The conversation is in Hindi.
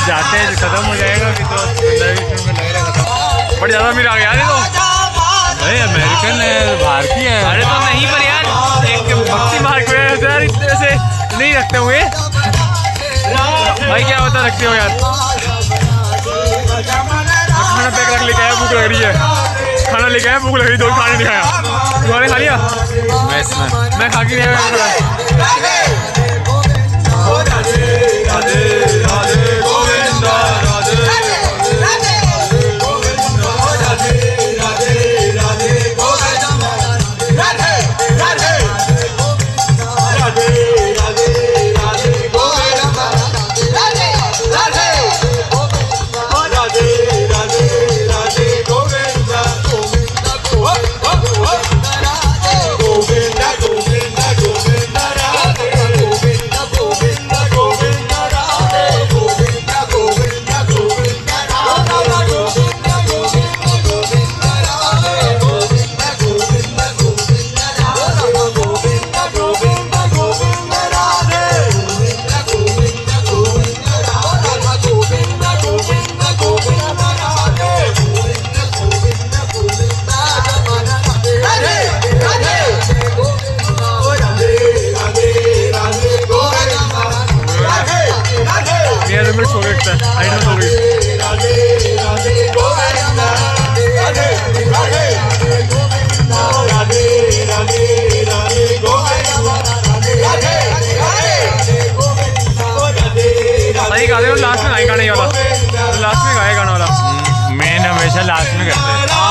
जाते हैं खत्म हो जाएगा कि तो बट ज़्यादा मेरा आ गया तो भाई अमेरिकन है बाहर की है। अरे तो नहीं पर यार एक भक्ति मार्ग को यार इतने से नहीं रखते हुए भाई क्या होता रखते हो यार। खाना पैक रख लेके आया भूख लग रही है खाना लेके आया भूख लग रही दो खाने नहीं खाया तुम्हारे खा लिया मैं खा के नहीं आया। लास्ट में गाने वाला लास्ट में गाए गाना वाला मेन हमेशा लास्ट में करते हैं।